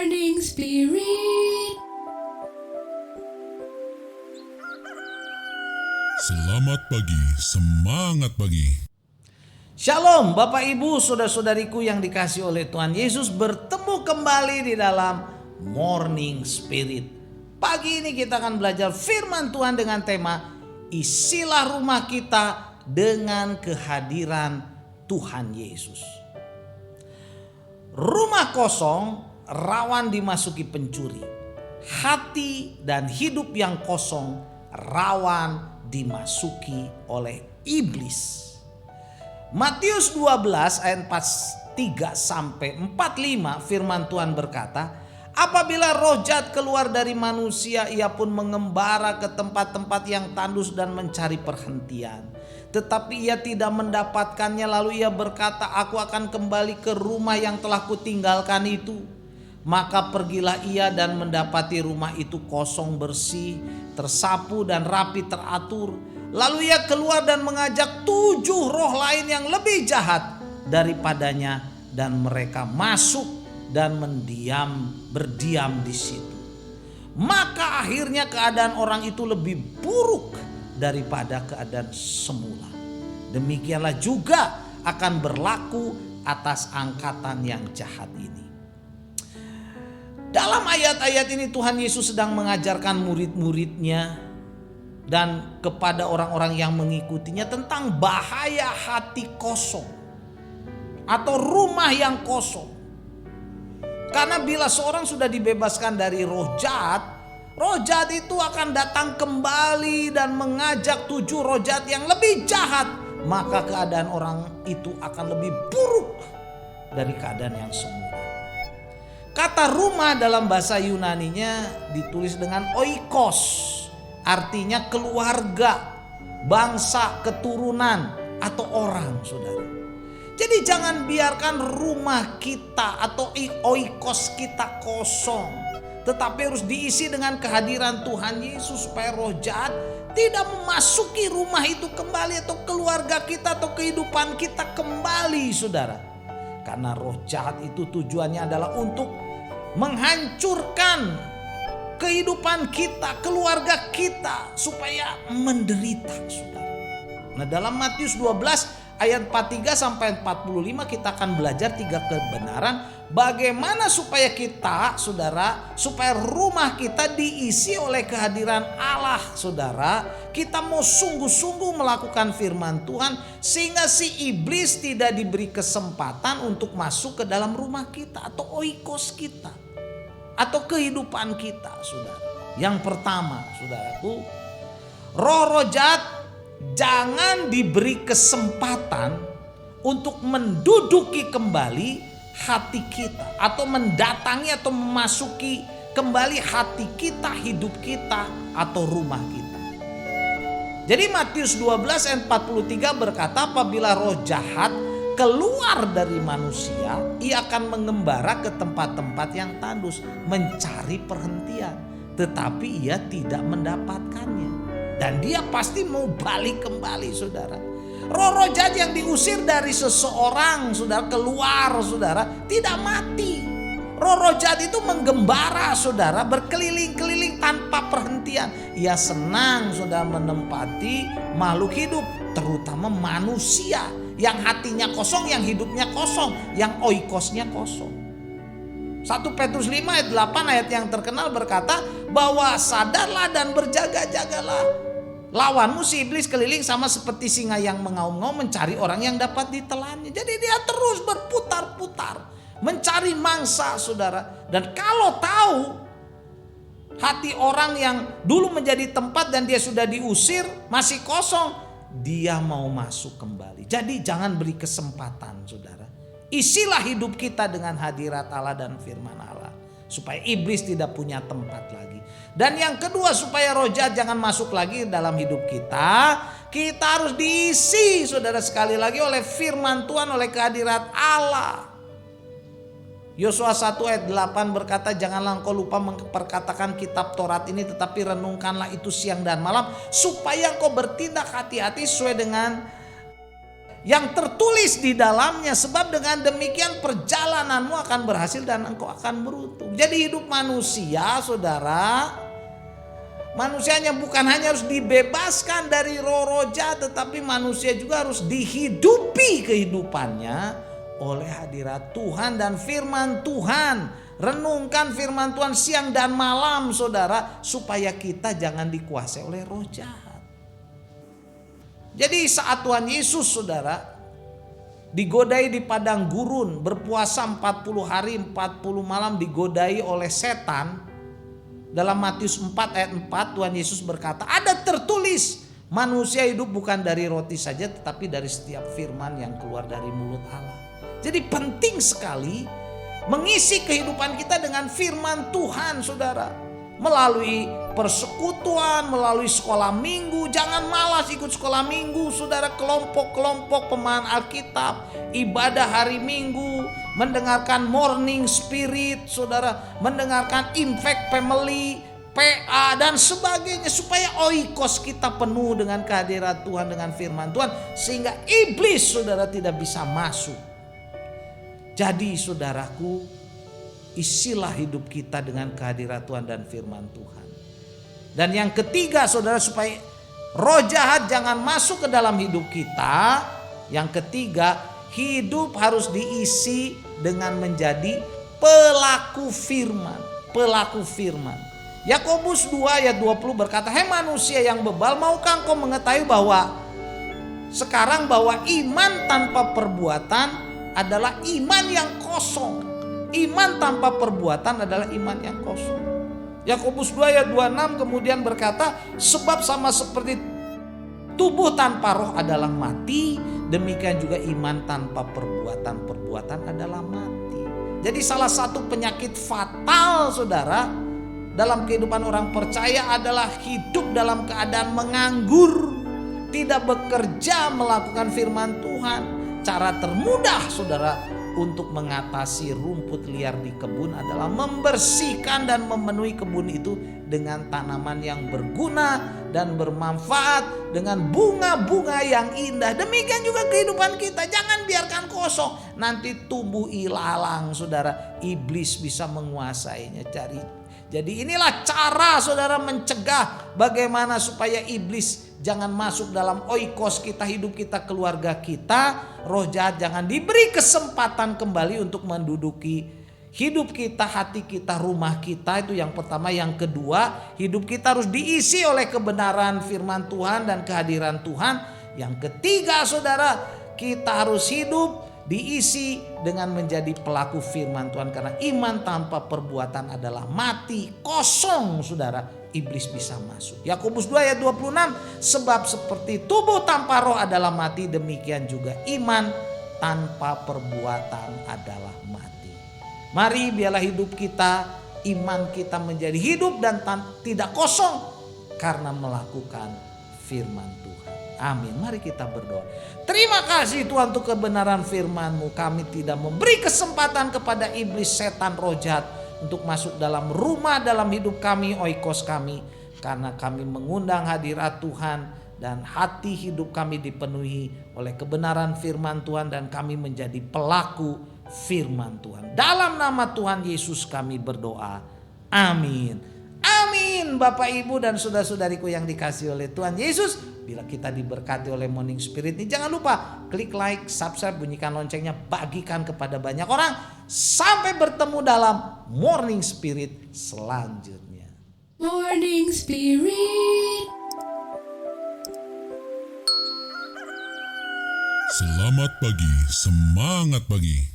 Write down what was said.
Morning Spirit. Selamat pagi, semangat pagi. Shalom Bapak Ibu, saudara-saudariku yang dikasihi oleh Tuhan Yesus, bertemu kembali di dalam Morning Spirit. Pagi ini kita akan belajar firman Tuhan dengan tema isilah rumah kita dengan kehadiran Tuhan Yesus. Rumah kosong rawan dimasuki pencuri. Hati dan hidup yang kosong rawan dimasuki oleh iblis. Matius 12 ayat 43 sampai 45 firman Tuhan berkata, apabila roh jahat keluar dari manusia, ia pun mengembara ke tempat-tempat yang tandus dan mencari perhentian. Tetapi ia tidak mendapatkannya, lalu ia berkata, aku akan kembali ke rumah yang telah kutinggalkan itu. Maka pergilah ia dan mendapati rumah itu kosong, bersih, tersapu dan rapi teratur. Lalu ia keluar dan mengajak 7 roh lain yang lebih jahat daripadanya, dan mereka masuk dan berdiam di situ. Maka akhirnya keadaan orang itu lebih buruk daripada keadaan semula. Demikianlah juga akan berlaku atas angkatan yang jahat ini. Dalam ayat-ayat ini Tuhan Yesus sedang mengajarkan murid-muridnya dan kepada orang-orang yang mengikutinya tentang bahaya hati kosong atau rumah yang kosong. Karena bila seorang sudah dibebaskan dari roh jahat itu akan datang kembali dan mengajak 7 roh jahat yang lebih jahat. Maka keadaan orang itu akan lebih buruk dari keadaan yang semula. Kata rumah dalam bahasa Yunaninya ditulis dengan oikos. Artinya keluarga, bangsa, keturunan, atau orang, saudara. Jadi jangan biarkan rumah kita atau oikos kita kosong. Tetapi harus diisi dengan kehadiran Tuhan Yesus supaya roh jahat tidak memasuki rumah itu kembali, atau keluarga kita atau kehidupan kita kembali, saudara. Karena roh jahat itu tujuannya adalah untuk menghancurkan kehidupan kita, keluarga kita, supaya menderita, saudara. Nah, dalam Matius 12 ayat 43 sampai 45 kita akan belajar 3 kebenaran bagaimana supaya kita, saudara, supaya rumah kita diisi oleh kehadiran Allah, saudara. Kita mau sungguh-sungguh melakukan firman Tuhan sehingga si iblis tidak diberi kesempatan untuk masuk ke dalam rumah kita atau oikos kita atau kehidupan kita, saudara. Yang pertama, saudaraku, roh-roh jahat jangan diberi kesempatan untuk menduduki kembali hati kita, atau mendatangi atau memasuki kembali hati kita, hidup kita, atau rumah kita. Jadi Matius 12 ayat 43 berkata, apabila roh jahat keluar dari manusia, ia akan mengembara ke tempat-tempat yang tandus, mencari perhentian, tetapi ia tidak mendapatkannya. Dan dia pasti mau balik kembali, saudara. Roh-roh jahat yang diusir dari seseorang, saudara, keluar, saudara, tidak mati. Roh-roh jahat itu menggembara, saudara, berkeliling-keliling tanpa perhentian. Ia senang, saudara, menempati makhluk hidup, terutama manusia yang hatinya kosong, yang hidupnya kosong, yang oikosnya kosong. 1 Petrus 5 ayat 8 ayat yang terkenal berkata bahwa sadarlah dan berjaga-jagalah. Lawanmu si iblis keliling sama seperti singa yang mengaum-ngaum mencari orang yang dapat ditelannya. Jadi dia terus berputar-putar mencari mangsa, saudara. Dan kalau tahu hati orang yang dulu menjadi tempat dan dia sudah diusir masih kosong, dia mau masuk kembali. Jadi jangan beri kesempatan, saudara. Isilah hidup kita dengan hadirat Allah dan firman Allah, supaya iblis tidak punya tempat lagi. Dan yang kedua, supaya roh jahat jangan masuk lagi dalam hidup kita, kita harus diisi, saudara, sekali lagi oleh firman Tuhan, oleh kehadirat Allah. Yosua 1 ayat 8 berkata, janganlah engkau lupa memperkatakan kitab Taurat ini, tetapi renungkanlah itu siang dan malam, supaya engkau bertindak hati-hati sesuai dengan yang tertulis di dalamnya, sebab dengan demikian perjalananmu akan berhasil dan engkau akan beruntung. Jadi hidup manusia, saudara, manusianya bukan hanya harus dibebaskan dari roh-roh jahat, tetapi manusia juga harus dihidupi kehidupannya oleh hadirat Tuhan dan firman Tuhan. Renungkan firman Tuhan siang dan malam, saudara, supaya kita jangan dikuasai oleh roh jahat. Jadi saat Tuhan Yesus, saudara, digodai di padang gurun, berpuasa 40 hari 40 malam digodai oleh setan. Dalam Matius 4 ayat 4 Tuhan Yesus berkata, ada tertulis, manusia hidup bukan dari roti saja tetapi dari setiap firman yang keluar dari mulut Allah. Jadi penting sekali mengisi kehidupan kita dengan firman Tuhan, saudara. Melalui persekutuan, melalui sekolah minggu. Jangan malas ikut sekolah minggu, saudara. Kelompok-kelompok pemahaman Alkitab, ibadah hari Minggu, mendengarkan morning spirit, saudara, mendengarkan impact family, PA dan sebagainya, supaya oikos kita penuh dengan kehadiran Tuhan, dengan firman Tuhan, sehingga iblis, saudara, tidak bisa masuk. Jadi saudaraku, isilah hidup kita dengan kehadiran Tuhan dan firman Tuhan. Dan yang ketiga, saudara, supaya roh jahat jangan masuk ke dalam hidup kita, yang ketiga, hidup harus diisi dengan menjadi pelaku firman. Pelaku firman. Yakobus 2 ayat 20 berkata, "Hai manusia yang bebal, maukah engkau mengetahui bahwa sekarang bahwa iman tanpa perbuatan adalah iman yang kosong." Iman tanpa perbuatan adalah iman yang kosong. Yakobus 2 ayat 26 kemudian berkata, sebab sama seperti tubuh tanpa roh adalah mati, demikian juga iman tanpa perbuatan adalah mati. Jadi salah satu penyakit fatal, saudara, dalam kehidupan orang percaya adalah hidup dalam keadaan menganggur, tidak bekerja melakukan firman Tuhan. Cara termudah, saudara, untuk mengatasi rumput liar di kebun adalah membersihkan dan memenuhi kebun itu dengan tanaman yang berguna dan bermanfaat, dengan bunga-bunga yang indah. Demikian juga kehidupan kita, jangan biarkan kosong, nanti tumbuh ilalang, saudara, iblis bisa menguasainya. Jadi inilah cara, saudara, mencegah bagaimana supaya iblis jangan masuk dalam oikos kita, hidup kita, keluarga kita. Roh jahat jangan diberi kesempatan kembali untuk menduduki hidup kita, hati kita, rumah kita. Itu yang pertama. Yang kedua, hidup kita harus diisi oleh kebenaran firman Tuhan dan kehadiran Tuhan. Yang ketiga, saudara, kita harus hidup diisi dengan menjadi pelaku firman Tuhan, karena iman tanpa perbuatan adalah mati, kosong, saudara, iblis bisa masuk. Yakobus 2 ayat 26, sebab seperti tubuh tanpa roh adalah mati, demikian juga iman tanpa perbuatan adalah mati. Mari biarlah hidup kita, iman kita menjadi hidup dan tidak kosong karena melakukan firman Tuhan. Amin. Mari kita berdoa. Terima kasih Tuhan untuk kebenaran firman-Mu. Kami tidak memberi kesempatan kepada iblis, setan, roh jahat untuk masuk dalam rumah, dalam hidup kami, oikos kami. Karena kami mengundang hadirat Tuhan dan hati hidup kami dipenuhi oleh kebenaran firman Tuhan dan kami menjadi pelaku firman Tuhan. Dalam nama Tuhan Yesus kami berdoa. Amin. Amin. Bapak, Ibu dan saudara-saudariku yang dikasihi oleh Tuhan Yesus, bila kita diberkati oleh Morning Spirit ini, jangan lupa klik like, subscribe, bunyikan loncengnya, bagikan kepada banyak orang. Sampai bertemu dalam Morning Spirit selanjutnya. Morning Spirit. Selamat pagi, semangat pagi.